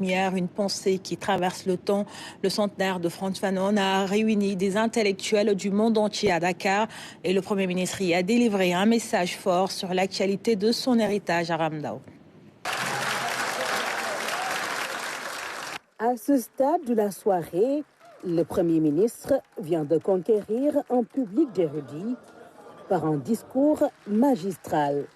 Hier, une pensée qui traverse le temps. Le centenaire de Frantz Fanon a réuni des intellectuels du monde entier à Dakar et le Premier ministre y a délivré un message fort sur l'actualité de son héritage à Ramdao. À ce stade de la soirée, le Premier ministre vient de conquérir un public d'érudits par un discours magistral.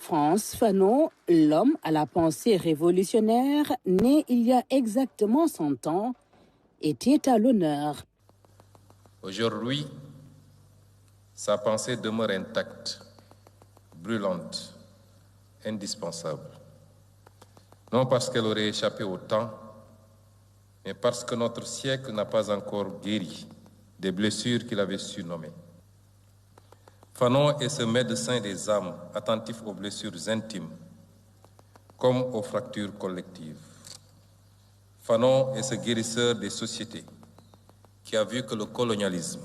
Frantz Fanon, l'homme à la pensée révolutionnaire, né il y a exactement 100 ans, était à l'honneur. Aujourd'hui, sa pensée demeure intacte, brûlante, indispensable. Non parce qu'elle aurait échappé au temps, mais parce que notre siècle n'a pas encore guéri des blessures qu'il avait su nommer. Fanon est ce médecin des âmes, attentif aux blessures intimes, comme aux fractures collectives. Fanon est ce guérisseur des sociétés, qui a vu que le colonialisme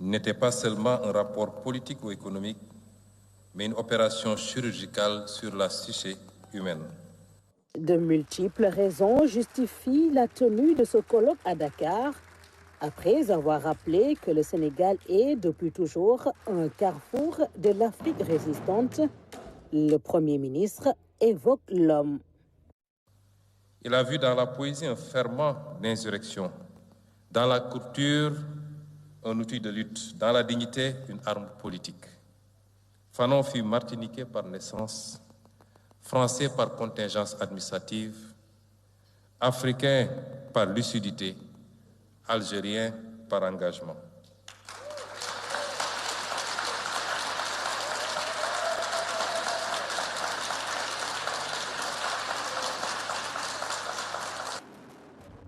n'était pas seulement un rapport politique ou économique, mais une opération chirurgicale sur la psyché humaine. De multiples raisons justifient la tenue de ce colloque à Dakar, après avoir rappelé que le Sénégal est depuis toujours un carrefour de l'Afrique résistante. Le Premier ministre évoque l'homme. Il a vu dans la poésie un ferment d'insurrection, dans la culture un outil de lutte, dans la dignité une arme politique. Fanon fut martiniquais par naissance, français par contingence administrative, africain par lucidité, algérien par engagement.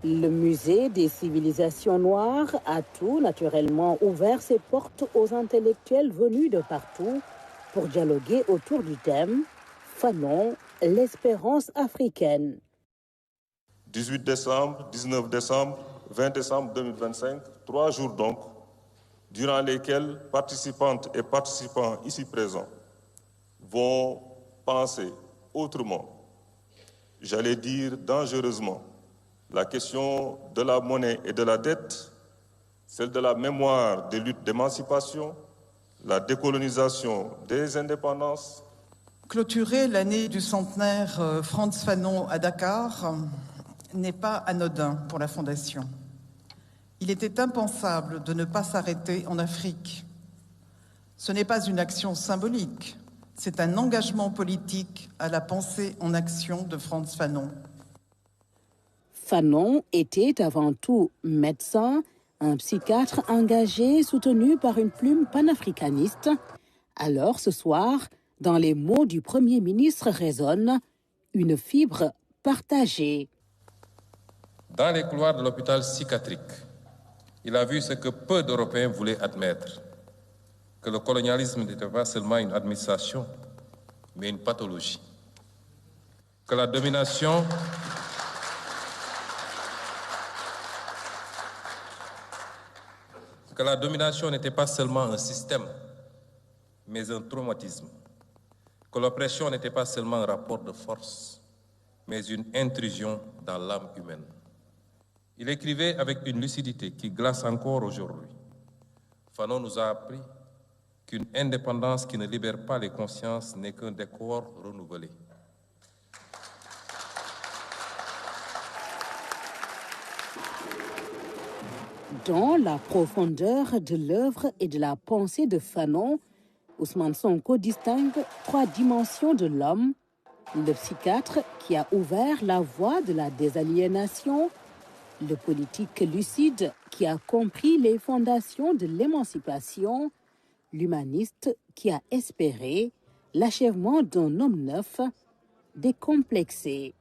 Le musée des civilisations noires a tout naturellement ouvert ses portes aux intellectuels venus de partout pour dialoguer autour du thème « Fanon, l'espérance africaine ». 18 décembre, 19 décembre, 20 décembre 2025, 3 jours donc, durant lesquels participantes et participants ici présents vont penser autrement, j'allais dire dangereusement, la question de la monnaie et de la dette, celle de la mémoire des luttes d'émancipation, la décolonisation des indépendances. Clôturer l'année du centenaire Frantz Fanon à Dakar n'est pas anodin pour la Fondation. Il était impensable de ne pas s'arrêter en Afrique. Ce n'est pas une action symbolique, c'est un engagement politique à la pensée en action de Frantz Fanon. Fanon était avant tout médecin, un psychiatre engagé, soutenu par une plume panafricaniste. Alors ce soir, dans les mots du Premier ministre résonne une fibre partagée. Dans les couloirs de l'hôpital psychiatrique, il a vu ce que peu d'Européens voulaient admettre, que le colonialisme n'était pas seulement une administration, mais une pathologie. Que la domination n'était pas seulement un système, mais un traumatisme. Que l'oppression n'était pas seulement un rapport de force, mais une intrusion dans l'âme humaine. Il écrivait avec une lucidité qui glace encore aujourd'hui. Fanon nous a appris qu'une indépendance qui ne libère pas les consciences n'est qu'un décor renouvelé. Dans la profondeur de l'œuvre et de la pensée de Fanon, Ousmane Sonko distingue 3 dimensions de l'homme. Le psychiatre qui a ouvert la voie de la désaliénation, le politique lucide qui a compris les fondations de l'émancipation, l'humaniste qui a espéré l'achèvement d'un homme neuf, décomplexé.